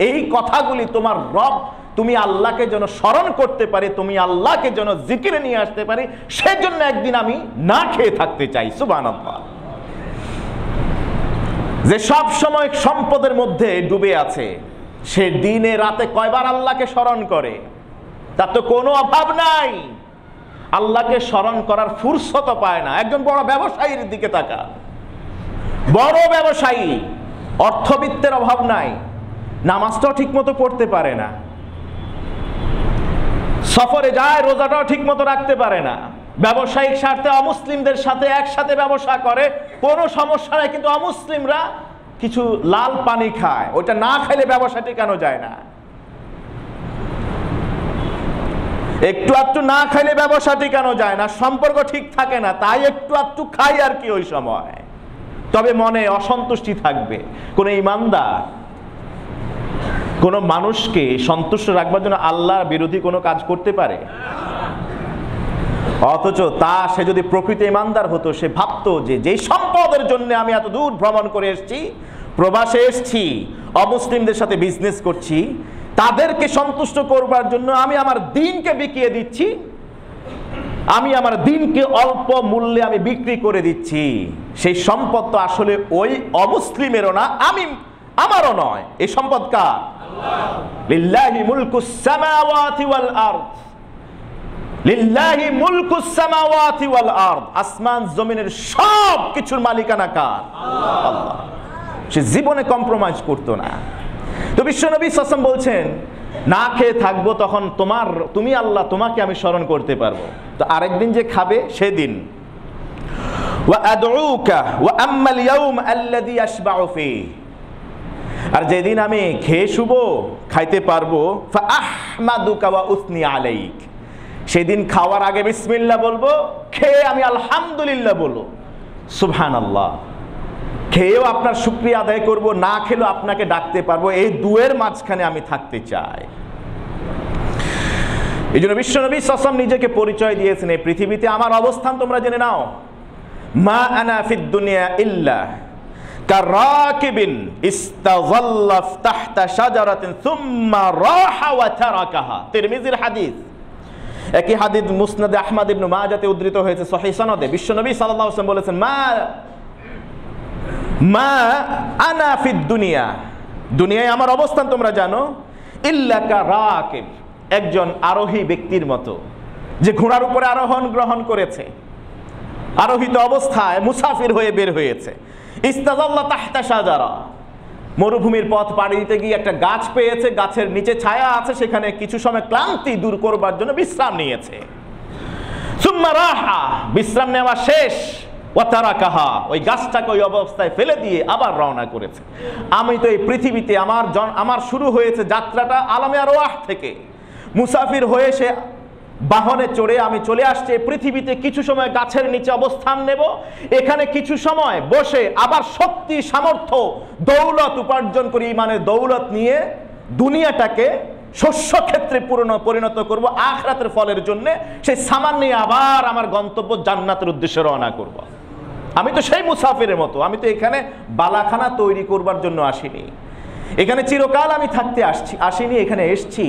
Speaker 1: এই কথাগুলি তোমার রব, তুমি আল্লাহকে যেন স্মরণ করতে পারি, তুমি আল্লাহকে যেন জিকিরে নিয়ে আসতে পারি, সেজন্য একদিন আমি না খেয়ে থাকতে চাই। সুবহানাল্লাহ। যে সব সময় সম্পদের মধ্যে ডুবে আছে, সে দিনে রাতে কয়বার আল্লাহকে স্মরণ করে? তার তো কোনো অভাব নাই, আল্লাহকে স্মরণ করার ফুরসত পায় না। একজন বড় ব্যবসায়ীর দিকে তাকা, বড় ব্যবসায়ী, অর্থবিত্তের অভাব নাই, নামাজটাও ঠিক মতো পড়তে পারে না, সফরে যায় রোজাটাও ঠিক মতো রাখতে পারে না, ব্যবসায়িক স্বার্থে অমুসলিমদের সাথে একসাথে ব্যবসা করে, কোনো সমস্যা নাই, কিন্তু অমুসলিমরা কিছু লাল পানি খায়, ওটা না খাইলে ব্যবসা টিকানো যায় না। একটু একটু না খাইলে ব্যবসা টিকানো যায় না, সম্পর্ক ঠিক থাকে না, তাই একটু একটু খাই আর কি ওই সময়, তবে মনে অসন্তুষ্টি থাকবে। কোন ইমানদার কোন মানুষকে সন্তুষ্ট রাখবার জন্য আল্লাহর বিরোধী কোনো কাজ করতে পারে? অথচ সে যদি প্রকৃত ইমানদার হতো, সে ভাবতো যে যেই সম্পদের জন্য আমি এত দূর ভ্রমণ করে এসেছি, প্রবাসে এসেছি, অমুসলিমদের সাথে বিজনেস করছি, তাদেরকে সন্তুষ্ট করবার জন্য আমি আমার দিনকে বিকিয়ে দিচ্ছি, আমি আমার দিনকে অল্প মূল্যে আমি বিক্রি করে দিচ্ছি, সেই সম্পদ তো আসলে ওই অমুসলিমেরও না, আমারও নয়। এই সম্পদ কার? লিল্লাহি মুলকুস সামাওয়াতি ওয়াল আরদ, লিল্লাহি মুলকুস সামাওয়াতি ওয়াল আরদ। আসমান জমিনের সব কিছুর মালিকানা কার? আল্লাহ। সে জীবনে কম্প্রোমাইজ করতো না। তো বিশ্বনবী সাল্লাল্লাহু আলাইহি ওয়াসাল্লাম বলছেন, না খেয়ে থাকবো তখন তুমি আল্লাহ, তোমাকে আমি স্মরণ করতে পারবো। তো আরেকদিন যে খাবে সেদিন, ওয়া আদউকা ওয়া আম্মাল ইয়াউম আল্লাযী আশবাউ ফীহি, আর যেদিন আমি খেয়ে শুবো, খাইতে পারবো, ফা আহমাদুকা ওয়া উসনি আলাইক, সেদিন খাওয়ার আগে বিসমিল্লাহ বলবো, খেয়ে আমি আলহামদুলিল্লাহ বলবো, সুবহানাল্লাহ। খেয়েও আপনার শুকরিয়া আদায় করব, না খেলেও আপনাকে ডাকতে পারবো। এই দুয়ের মাঝখানে আমি থাকতে চাই। এই জন্য বিশ্বনবী সাল্লাল্লাহু আলাইহি ওয়াসাল্লাম নিজেকে পরিচয় দিয়েছেন, এই পৃথিবীতে আমার অবস্থান তোমরা জেনে নাও, মা আনা ফিদ দুনিয়া ইল্লা কারাকিবিন ইস্তাযাল্লা তাহতা শাজারাতিন সুম্মা রাহা ওয়া তারাকাহা। তিরমিজির হাদিস। একই হাদিস মুসনাদে আহমদ ইবনে মাজাতে উদ্ধৃত হয়েছে সহিহ সনদে। বিশ্বনবী সাল্লাল্লাহু আলাইহি ওয়াসাল্লাম বলেছেন, মা আনা ফিদ দুনিয়া, দুনিয়ায় আমার অবস্থান তোমরা জানো, ইল্লা কারাকিব, একজন আরোহী ব্যক্তির মতো, যে ঘোড়ার উপরে আরোহণ গ্রহণ করেছে, আরোহিত অবস্থায় মুসাফির হয়ে বের হয়েছে। ইস্তাযাল্লা তাহতা শাজারা, মরুভূমির পথ পাড়ি দিতে গিয়ে একটা গাছ পেয়েছে, গাছের নিচে ছায়া আছে, সেখানে কিছু সময় ক্লান্তি দূর করবার জন্য বিশ্রাম নিয়েছে। সুম্মা রাহা, বিশ্রাম নেওয়া শেষ, ওয়া তারাকাহা, ওই গাছটাকে ওই অবস্থায় ফেলে দিয়ে আবার রওনা করেছে। আমি তো এই পৃথিবীতে আমার শুরু হয়েছে যাত্রাটা আলামে আরওয়াহ থেকে, মুসাফির হয়ে সে বাহনে চড়ে আমি চলে আসছি পৃথিবীতে, কিছু সময় গাছের নিচে অবস্থান নেব, এখানে কিছু সময় বসে আবার শক্তি সামর্থ্য দৌলত উপার্জন করি, ইমানের দৌলত নিয়ে দুনিয়াটাকে শস্য ক্ষেত্রে পরিণত করব, আখিরাতের ফলের জন্য সেই সামান নিয়ে আবার আমার গন্তব্য জান্নাতের উদ্দেশ্যে রওনা করব। আমি তো সেই মুসাফিরের মতো, আমি তো এখানে বালাখানা তৈরি করবার জন্য আসিনি, এখানে চিরকাল আমি থাকতে আসিনি, এখানে এসছি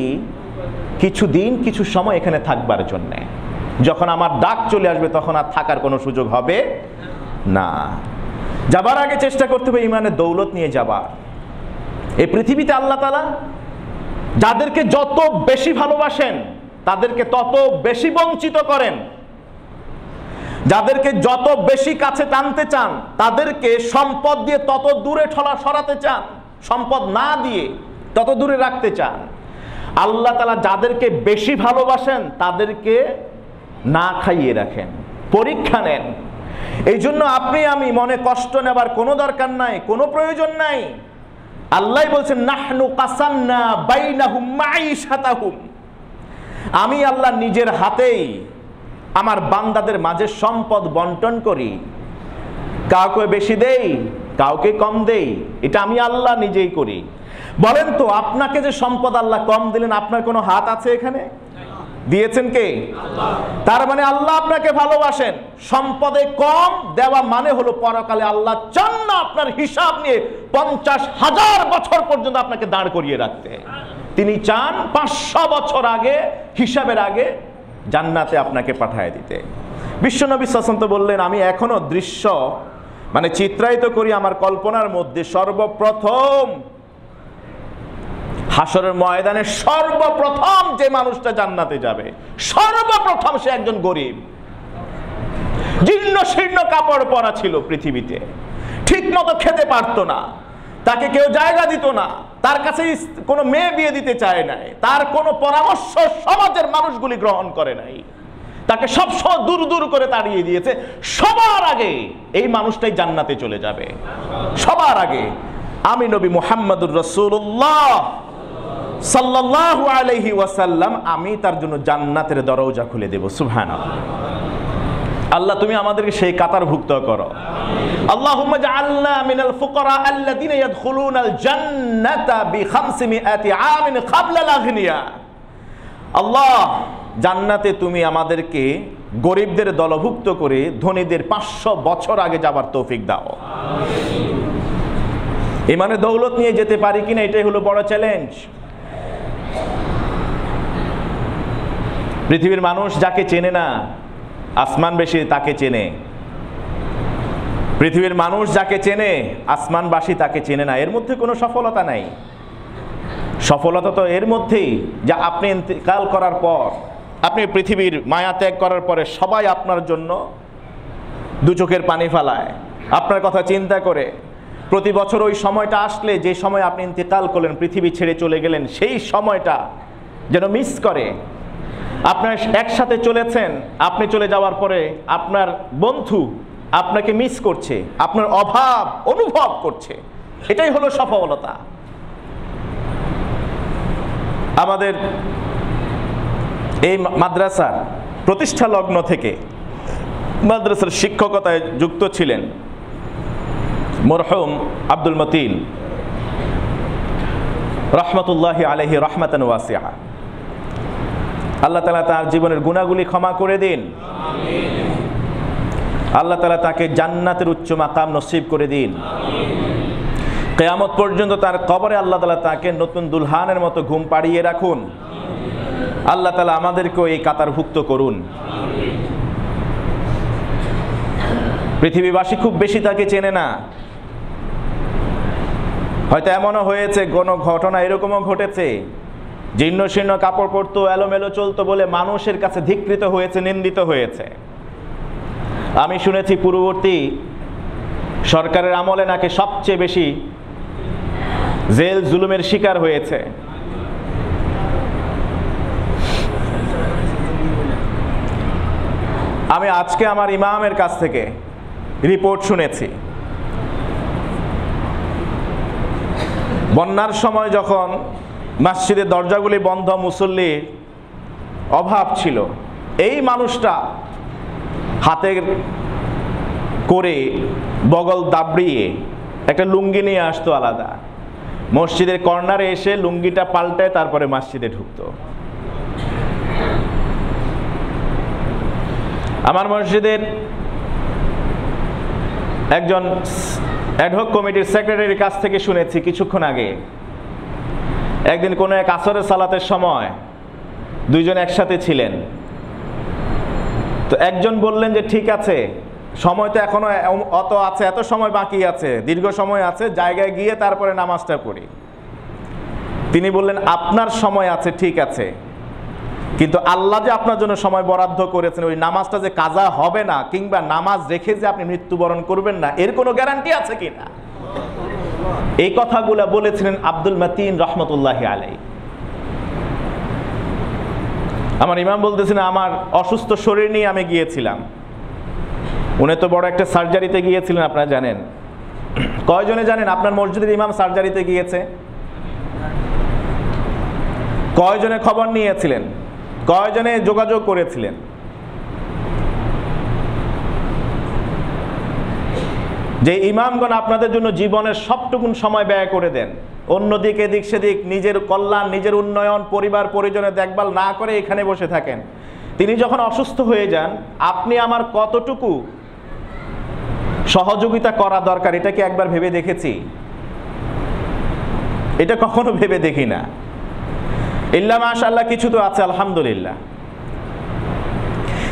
Speaker 1: কিছু দিন কিছু সময় এখানে থাকবার জন্যে। যখন আমার ডাক চলে আসবে তখন আর থাকার কোনো সুযোগ হবে না। যাবার আগে চেষ্টা করতে হবে ইমানের দৌলত নিয়ে যাবার। এই পৃথিবীতে আল্লাহ তাআলা যাদেরকে যত বেশি ভালোবাসেন তাদেরকে তত বেশি বঞ্চিত করেন, যাদেরকে যত বেশি কাছে টানতে চান তাদেরকে সম্পদ দিয়ে তত দূরে সরাতে চান, সম্পদ না দিয়ে তত দূরে রাখতে চান। আল্লাহ তাআলা যাদেরকে বেশি ভালোবাসেন তাদেরকে না খাইয়ে রাখেন, পরীক্ষা নেন। এই জন্য আপনি আমি মনে কষ্ট নেবার কোনো দরকার নাই, কোনো প্রয়োজন নাই। আল্লাহ বলছেন, নাহনু কাসামনা বাইনাহুম মাঈশাতাহুম, আমি আল্লাহ নিজের হাতেই আমার বান্দাদের মাঝে সম্পদ বন্টন করি, কাউকে বেশি দেই কাউকে কম দেই, এটা আমি আল্লাহ নিজেই করি। বলেন তো, আপনাকে যে সম্পদ আল্লাহ কম দিলেন, আপনার কোনো হাত আছে এখানে? দিয়েছেন কে? আল্লাহ। তার মানে আল্লাহ আপনাকে ভালোবাসেন। সম্পদে কম দেওয়া মানে হলো পরকালে আল্লাহ চান না আপনার হিসাব নিয়ে 50,000 বছর পর্যন্ত আপনাকে দাঁড় করিয়ে রাখতে। তিনি চান 500 বছর আগে, হিসাবের আগে জান্নাতে আপনাকে পাঠিয়ে দিতে। বিশ্বনবী সাল্লাল্লাহু আলাইহি ওয়াসাল্লাম বললেন, আমি এখনো দৃশ্য মানে চিত্রায়িত করি আমার কল্পনার মধ্যে, সর্বপ্রথম হাসরের ময়দানে সর্বপ্রথম যে মানুষটা জান্নাতে যাবে, সর্বপ্রথম সে একজন গরিব, জীর্ণ শীর্ণ কাপড় পরা ছিল পৃথিবীতে, ঠিক মতো খেতে পারতো না, তাকে কেউ জায়গা দিত না, তার কাছে কোনো মেয়ে বিয়ে দিতে চায় নাই, তার কোনো পরামর্শ সমাজের মানুষগুলি গ্রহণ করে নাই, তাকে সব দূর দূর করে তাড়িয়ে দিয়েছে। সবার আগে এই মানুষটাই জান্নাতে চলে যাবে, সবার আগে। আমি নবী মুহাম্মদুর রাসূলুল্লাহ সাল্লাল্লাহু আলাইহি ওয়াসাল্লাম, আমি তার জন্য জান্নাতের দরজা খুলে দেব। সুবহানাল্লাহ। আল্লাহ তুমি আমাদেরকে সেই কাতারভুক্ত করো। আল্লাহুম্মা জাআলনা মিনাল ফুকারা আল্লাযিনা ইয়াদখুলুনাল জান্নাতা বি500 আমিন ক্বাবলাল আগনিয়া। আল্লাহ, জান্নাতে তুমি আমাদেরকে গরিবদের দলভুক্ত করে ধনীদের 500 বছর আগে যাবার তৌফিক দাও। ইমানে দৌলত নিয়ে যেতে পারি কিনা, এটাই হলো বড় চ্যালেঞ্জ। পৃথিবীর মানুষ যাকে চেনে না, আসমান বেশি তাকে চেনে। পৃথিবীর মানুষ যাকে চেনে আসমানবাসী তাকে চেনে না। এর মধ্যে কোনো সফলতা নাই। সফলতা তো এর মধ্যেই যে আপনি ইন্তেকাল করার পর, আপনি পৃথিবীর মায়া ত্যাগ করার পরে সবাই আপনার জন্য দু চোখের পানি ফেলায়, আপনার কথা চিন্তা করে। প্রতি বছর ওই সময়টা আসলে, যে সময় আপনি ইন্তেকাল করলেন, পৃথিবী ছেড়ে চলে গেলেন, সেই সময়টা যেন মিস করে। আপনার একসাথে চলেছেন, আপনি চলে যাওয়ার পরে আপনার বন্ধু আপনাকে মিস করছে, আপনার অভাব অনুভব করছে। এটাই হলো সফলতা। আমাদের এই মাদ্রাসার প্রতিষ্ঠা লগ্ন থেকে মাদ্রাসার শিক্ষকতায় যুক্ত ছিলেন মরহুম আব্দুল মতিন রহমতুল্লাহি আলাইহি রহমাতান ওয়াসিআ। আল্লাহ তাআলা তার জীবনের গুনাহগুলি ক্ষমা করে দিন। আল্লাহ তাআলা তাকে জান্নাতের উচ্চ মাকাম নসিব করে দিন। কিয়ামত পর্যন্ত তার কবরে আল্লাহ তাআলা তাকে নতুন দুলহানের মতো ঘুম পাড়িয়ে রাখুন। আল্লাহ তাআলা আমাদেরকেও এই কাতারভুক্ত করুন। পৃথিবীবাসী খুব বেশি তাকে চেনে না। হয়তো এমনও হয়েছে, কোনো ঘটনা এরকমও ঘটেছে, জীর্ণ শীর্ণ কাপড় পরতো, এলোমেলো চলতো বলে মানুষের কাছে ধিক্কৃত হয়েছে, নিন্দিত হয়েছে। আমি শুনেছি পূর্ববর্তী সরকারের আমলে নাকি সবচেয়ে বেশি জেল জুলুমের শিকার হয়েছে। আমি আজকে আমার ইমামের কাছ থেকে রিপোর্ট শুনেছি, বন্যার সময় যখন মসজিদের দরজাগুলি বন্ধ, মুসল্লির অভাব ছিল, এই মানুষটা হাতে করে বগল দাবড়িয়ে একটা লুঙ্গি নিয়ে আসতো আলাদা, মসজিদের কর্নারে এসে লুঙ্গিটা পাল্টায় তারপরে মসজিদে ঢুকতো। আমার মসজিদের একজন অ্যাডহক কমিটির সেক্রেটারির কাছ থেকে শুনেছি কিছুক্ষণ আগে, একদিন কোনো এক আসরের সালাতের সময় দুইজন একসাথে ছিলেন। তো একজন বললেন যে ঠিক আছে, সময় তো এখনো অত আছে, এত সময় বাকি আছে, দীর্ঘ সময় আছে, জায়গায় গিয়ে তারপরে নামাজটা পড়ি। তিনি বললেন আপনার সময় আছে ঠিক আছে, কিন্তু আল্লাহ যে আপনার জন্য সময় বরাদ্দ করেছেন, ওই নামাজটা যে কাজা হবে না, কিংবা নামাজ রেখে যে আপনি মৃত্যুবরণ করবেন না, এর কোনো গ্যারান্টি আছে কিনা? এই কথাগুলো বলেছিলেন আব্দুল মতিন রহমতুল্লাহি আলাইহি। আমার ইমাম বলতেছেন, আমার অসুস্থ শরীর নিয়ে আমি গিয়েছিলাম। উনি তো বড় একটা সার্জারিতে গিয়েছিলেন, আপনারা জানেন। কয়জনে জানেন আপনার মসজিদের ইমাম সার্জারিতে গিয়েছে? কয়জনে খবর নিয়েছিলেন? কয়জনে যোগাযোগ করেছিলেন? যে ইমামগণ আপনাদের জন্য জীবনের সবটুকুন সময় ব্যয় করে দেন, অন্যদিকে এদিক সেদিক নিজের কল্যাণ, নিজের উন্নয়ন, পরিবার পরিজনের দেখভাল না করে এখানে বসে থাকেন, তিনি যখন অসুস্থ হয়ে যান, আপনি আমার কতটুকু সহযোগিতা করা দরকার, এটা কি একবার ভেবে দেখেছি? এটা কখনো ভেবে দেখি না। ইল্লা মাশাআল্লাহ কিছু তো আছে, আলহামদুলিল্লাহ।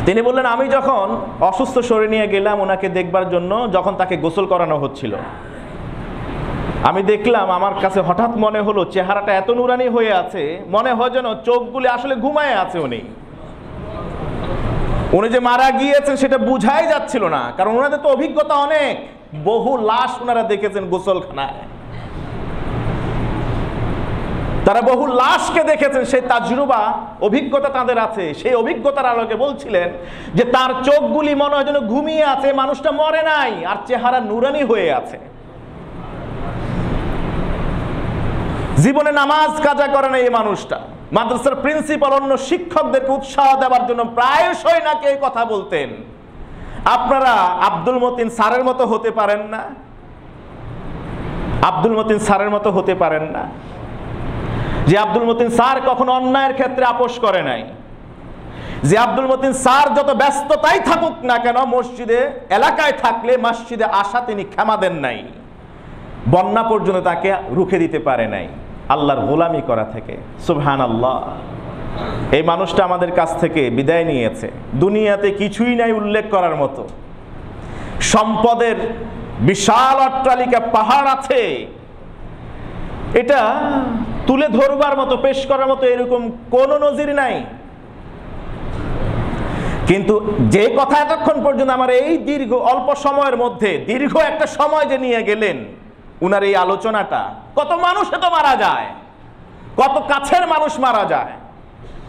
Speaker 1: তিনি বললেন, আমি যখন অসুস্থ শরীর নিয়ে গেলাম ওনাকে দেখবার জন্য, যখন তাকে গোসল করানো হচ্ছিল, আমি দেখলাম, আমার কাছে হঠাৎ মনে হলো চেহারাটা এত নুরানি হয়ে আছে, মনে হয় যেন চোখগুলি আসলে ঘুমায় আছে। উনি যে মারা গিয়েছেন সেটা বুঝাই যাচ্ছিল না, কারণ ওনাদের তো অভিজ্ঞতা অনেক, বহু লাশ ওনারা দেখেছেন গোসলখানায়, তারা বহু লাশকে দেখেছেন, সেই তাজরুবা অভিজ্ঞতা তাদের আছে। সেই অভিজ্ঞতার আলোকে বলছিলেন যে তার চোখগুলি মনে হয় যেন ঘুমিয়ে আছে, মানুষটা মরে নাই, আর চেহারা নুরানি হয়ে আছে। জীবনে নামাজ কাজা করে না এই মানুষটা। মাদ্রাসার প্রিন্সিপাল অন্য শিক্ষকদেরকে উৎসাহ দেওয়ার জন্য প্রায়শই নাকি এই কথা বলতেন, আপনারা আব্দুল মতিন স্যারের মতো হতে পারেন না, আব্দুল মতিন স্যারের মতো হতে পারেন না। যে আব্দুল মতিন স্যার কখনো অন্যায়ের ক্ষেত্রে আপোষ করে নাই, যে আব্দুল মতিন স্যার যত ব্যস্ততাই থাকুক না কেন, মসজিদে এলাকায় থাকলে মসজিদে আসা তিনি ক্ষমা দেন নাই, বন্যা পর্যন্ত তাকে রুখে দিতে পারে নাই আল্লাহর গোলামি করা থেকে। সুবহানাল্লাহ। এই মানুষটা আমাদের কাছ থেকে বিদায় নিয়েছে, দুনিয়াতে কিছুই নাই উল্লেখ করার মতো। সম্পদের বিশাল অট্টালিকা, পাহাড় আছে, এটা তুলে ধরবার মতো, পেশ করার মতো এরকম কোনো নজির নাই। কিন্তু যে কথা এতক্ষণ পর্যন্ত আমার এই দীর্ঘ অল্প সময়ের মধ্যে দীর্ঘ একটা সময় যে নিয়ে গেলেন উনার এই আলোচনাটা, কত মানুষ এত মারা যায়, কত কাছের মানুষ মারা যায়।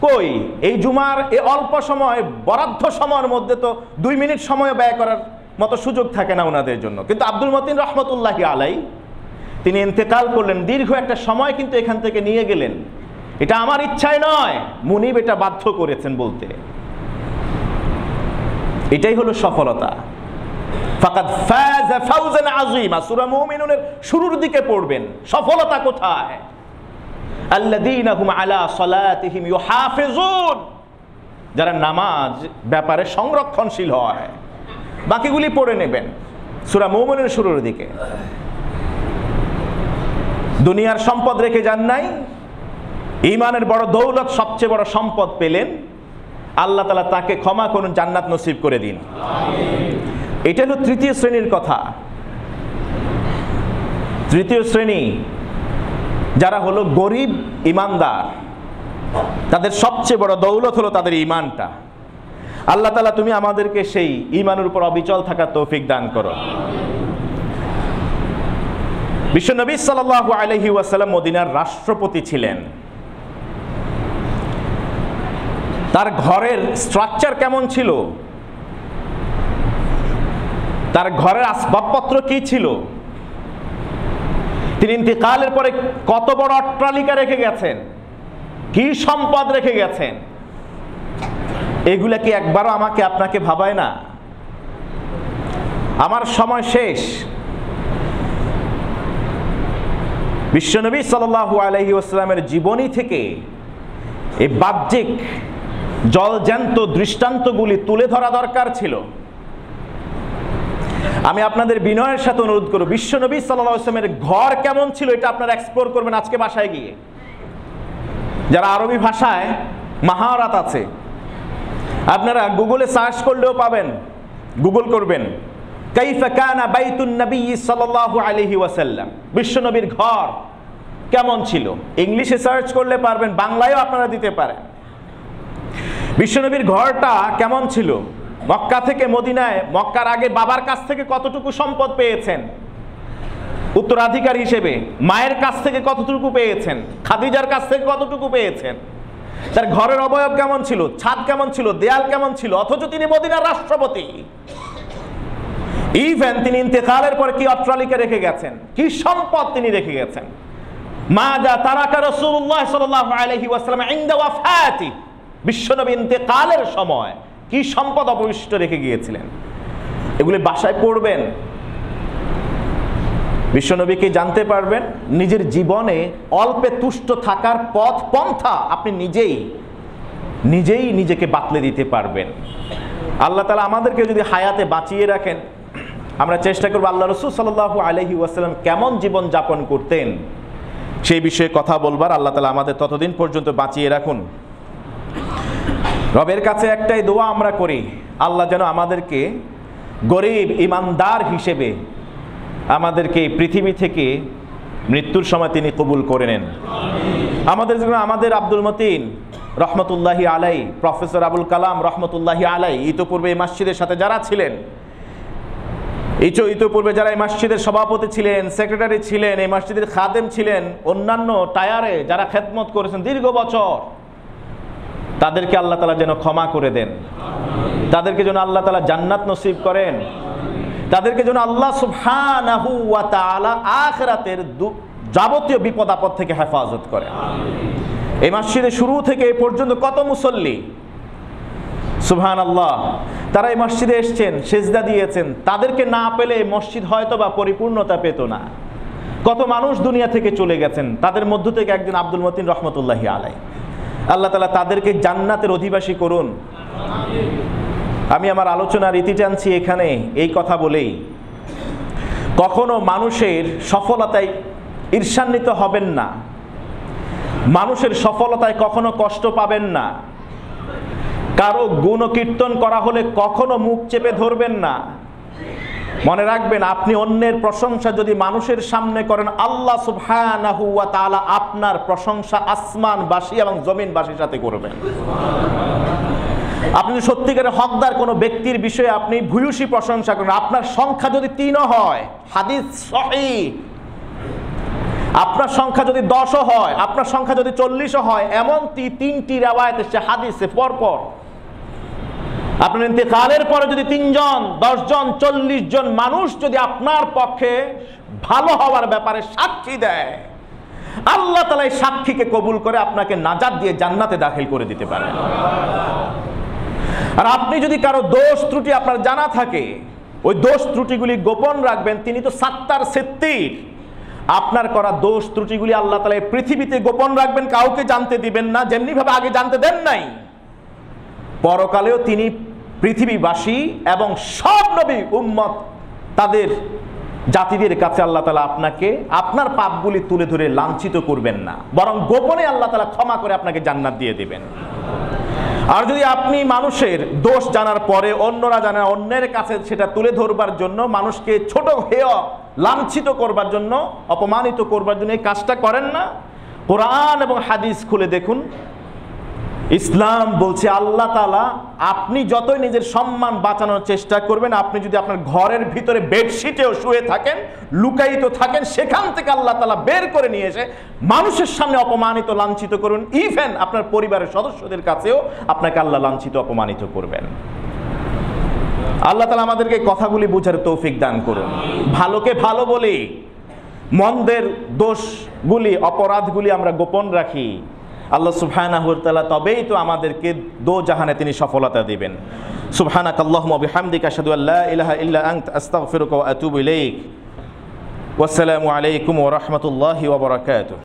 Speaker 1: কই এই জুমার এই অল্প সময়, বরাদ্দ সময়ের মধ্যে তো 2 মিনিট সময় ব্যয় করার মতো সুযোগ থাকে না ওনাদের জন্য। কিন্তু আব্দুল মতিন রহমতুল্লাহি আলাই তিনি ইন্তেকাল করলেন, দীর্ঘ একটা সময় কিন্তু এখান থেকে নিয়ে গেলেন। এটা আমার ইচ্ছায় নয়, মুনিব এটা বাধ্য করেছেন বলতে। এটাই হলো সফলতা। ফাকাদ ফাযা ফাওজান আযীমা, সূরা মুমিনুনের শুরুর দিকে পড়বেন। সফলতা কোথায়? আল্লাযীনা হুম আলা সালাতিহিম ইউহাফিজুন, যারা নামাজ ব্যাপারে সংরক্ষণশীল হয়। বাকিগুলি পড়ে নেবেন সূরা মুমিনুনের শুরুর দিকে। দুনিয়ার সম্পদ রেখে যান নাই, ঈমানের বড় দৌলত, সবচেয়ে বড় সম্পদ পেলেন। আল্লাহ তাআলা তাকে ক্ষমা করুন, জান্নাত নসিব করে দিন। এটা হলো তৃতীয় শ্রেণীর কথা। তৃতীয় শ্রেণী যারা হলো গরিব ইমানদার, তাদের সবচেয়ে বড় দৌলত হলো তাদের ঈমানটা। আল্লাহ তাআলা তুমি আমাদেরকে সেই ঈমানের উপর অবিচল থাকার তৌফিক দান করো। বিশ্বনবী সাল্লাল্লাহু আলাইহি ওয়াসাল্লাম মদিনার রাষ্ট্রপতি ছিলেন। তার ঘরের স্ট্রাকচার কেমন ছিল, তার ঘরের আসবাবপত্র কি ছিল, তিনি ইন্তেকালের পরে কত বড় অট্টালিকা রেখে গেছেন, কি সম্পদ রেখে গেছেন, এগুলা কি একবারও আমাকে আপনাকে ভাবায় না? আমার সময় শেষ। বিশ্বনবী সাল্লাল্লাহু আলাইহি ওয়াসাল্লামের জীবনী থেকে এই বাহ্যিক জলজ্যান্ত দৃষ্টান্তগুলি তুলে ধরা দরকার ছিল। আমি আপনাদের বিনয়ের সাথে অনুরোধ করব, বিশ্বনবী সাল্লাল্লাহু আলাইহি ওয়াসাল্লামের ঘর কেমন ছিল এটা আপনারা এক্সপ্লোর করবেন আজকে বাসায় গিয়ে। যারা আরবি ভাষায় মাহারাত আছে, আপনারা গুগলে সার্চ করলেও পাবেন। গুগল করবেন কাইফা কানা বাইতুন নবী সাল্লাল্লাহু আলাইহি ওয়াসাল্লাম, বিশ্বনবীর ঘর কেমন ছিল। ইংলিশে সার্চ করলে পারবেন, বাংলায়ও আপনারা দিতে পারেন। বিশ্বনবীর ঘরটা কেমন ছিল, মক্কা থেকে মদিনায়, মক্কার আগে বাবার কাছ থেকে কতটুকু সম্পদ পেয়েছেন উত্তরাধিকার হিসেবে, মায়ের কাছ থেকে কতটুকু পেয়েছেন, খাদিজার কাছ থেকে কতটুকু পেয়েছেন, তার ঘরের অবয়ব কেমন ছিল, ছাদ কেমন ছিল, দেয়াল কেমন ছিল, অথচ তিনি মদিনার রাষ্ট্রপতি। ইভেন তিনি ইন্তেকালের পরে কি অট্টালিকা রেখে গেছেন, কি সম্পদ তিনি রেখে গেছেন। মাযা তারাকা রাসূলুল্লাহ সাল্লাল্লাহু আলাইহি ওয়াসাল্লাম ইনদা ওয়াফাতি, বিশ্বনবী ইন্তেকালের সময় কি সম্পদ অবশিষ্ট রেখে গিয়েছিলেন, এগুলি বাসায় পড়বেন। বিশ্বনবীকে জানতে পারবেন। নিজের জীবনে অল্পে তুষ্ট থাকার পথ পন্থা আপনি নিজেই নিজেকে বাতলে দিতে পারবেন। আল্লাহ তাআলা আমাদেরকে যদি হায়াতে বাঁচিয়ে রাখেন, আমরা চেষ্টা করব আল্লাহ রাসূল সাল্লাল্লাহু আলাইহি ওয়াসাল্লাম কেমন জীবন যাপন করতেন সেই বিষয়ে কথা বলবার। আল্লাহ তাআলা আমাদের ততদিন পর্যন্ত বাঁচিয়ে রাখুন। রবের কাছে একটাই দোয়া আমরা করি, আল্লাহ যেন আমাদেরকে গরিব ইমানদার হিসেবে আমাদেরকে পৃথিবী থেকে মৃত্যুর সময় তিনি কবুল করে নেন। আমাদের জন্য আমাদের আব্দুল মতিন রহমতুল্লাহি আলাই, প্রফেসর আবুল কালাম রহমতুল্লাহি আলাই, ইতোপূর্বে এই মসজিদের সাথে যারা ছিলেন, ইতোপূর্বে যারা এই মসজিদের সভাপতি ছিলেন, সেক্রেটারি ছিলেন, এই মসজিদের খাদেম ছিলেন, অন্যান্য টায়ারে যারা খেদমত করেছেন দীর্ঘ বছর, তাদেরকে আল্লাহ তাআলা যেন ক্ষমা করে দেন, তাদেরকে যেন আল্লাহ তাআলা জান্নাত নসিব করেন, তাদেরকে যেন আল্লাহ সুবহানাহু ওয়া তাআলা আখিরাতের যাবতীয় বিপদ আপদ থেকে হেফাজত করেন। এই মসজিদে শুরু থেকে এই পর্যন্ত কত মুসল্লি, সুবহানাল্লাহ, তারা এই মসজিদে এসেছেন, সেজদা দিয়েছেন, তাদেরকে না পেলে মসজিদ হয়তো বা পরিপূর্ণতা পেত না। কত মানুষ দুনিয়া থেকে চলে গেছেন, তাদের মধ্য থেকে একজন আব্দুল মতিন রহমতুল্লাহি আলাই। আল্লাহ তাআলা তাদেরকে জান্নাতের অধিবাসী করুন। আমি আমার আলোচনার ইতি টানছি এখানে এই কথা বলেই, কখনো মানুষের সফলতায় ঈর্ষান্বিত হবেন না, মানুষের সফলতায় কখনো কষ্ট পাবেন না, কারো গুণকীর্তন করা হলে কখনো মুখ চেপে ধরবেন না, মনে রাখবেন, আপনি অন্যের প্রশংসা যদি মানুষের সামনে করেন, আল্লাহ সুবহানাহু ওয়া তাআলা আপনার প্রশংসা আসমানবাসী এবং জমিনবাসীর সাথে করবেন। আপনি সত্যিকারের হকদার কোনো ব্যক্তির বিষয়ে আপনি ভূয়সী প্রশংসা করেন, আপনার সংখ্যা যদি 3ও হয়, হাদিস সহিহ, আপনার সংখ্যা যদি 10ও হয়, আপনার সংখ্যা যদি 40ও হয়, এমন 3টি রিওয়ায়াত এসেছে হাদিসে পরপর, আপনার ইন্তেকালের পরে যদি 3 জন, 10 জন, 40 জন মানুষ যদি আপনার পক্ষে ভালো হওয়ার ব্যাপারে সাক্ষী দেয়, আল্লাহ তাআলা এই সাক্ষীকে কবুল করে আপনাকে নাজাত দিয়ে জান্নাতে দাখিল করে দিতে পারেন। আর আপনি যদি কারো দোষ ত্রুটি আপনার জানা থাকে, ওই দোষ ত্রুটিগুলি গোপন রাখবেন। তিনি তো সাত্তার সিত্তির, আপনার করা দোষ ত্রুটিগুলি আল্লাহ তাআলা এই পৃথিবীতে গোপন রাখবেন, কাউকে জানতে দিবেন না। যেমনি ভাবে আগে জানতে দেন নাই, পরকালেও তিনি পৃথিবীবাসী এবং সব নবী উম্মত তাদের জাতিদের কাছে আল্লাহ তাআলা আপনাকে আপনার পাপগুলি তুলে ধরে লাঞ্ছিত করবেন না, বরং গোপনে আল্লাহ তাআলা ক্ষমা করে আপনাকে জান্নাত দিয়ে দিবেন। আর যদি আপনি মানুষের দোষ জানার পরে অন্যরা জানে, অন্যের কাছে সেটা তুলে ধরবার জন্য, মানুষকে ছোট হেয় লাঞ্ছিত করবার জন্য, অপমানিত করবার জন্য এই কাজটা করেন না, কোরআন এবং হাদিস খুলে দেখুন। ইসলাম বলছে আল্লাহ তাআলা, আপনি যতই নিজের সম্মান বাঁচানোর চেষ্টা করবেন, আপনি যদি আপনার ঘরের ভিতরে বেডশিটেও শুয়ে থাকেন, লুকায়িত থাকেন, সেখান থেকে আল্লাহ তাআলা বের করে নিয়ে এসে মানুষের সামনে অপমানিত লাঞ্ছিত করুন। ইভেন আপনার পরিবারের সদস্যদের কাছেও আপনাকে আল্লাহ লাঞ্ছিত অপমানিত করবেন। আল্লাহ তাআলা আমাদেরকে কথাগুলি বোঝার তৌফিক দান করুন। ভালোকে ভালো বলি, মন্দের দোষগুলি, অপরাধগুলি আমরা গোপন রাখি, আল্লাহ সুবহানাহু ওয়া তাআলা তবেই তো আমাদেরকে দো জাহানে তিনি সফলতা দিবেন। সুবহানাকাল্লাহুম্মা ওয়া বিহামদিকা আশহাদু আল্লা ইলাহা ইল্লা আনতা আস্তাগফিরুকা ওয়া আতুবু ইলাইক। ওয়াসসালামু আলাইকুম ওয়া রাহমাতুল্লাহি ওয়া বারাকাতুহু।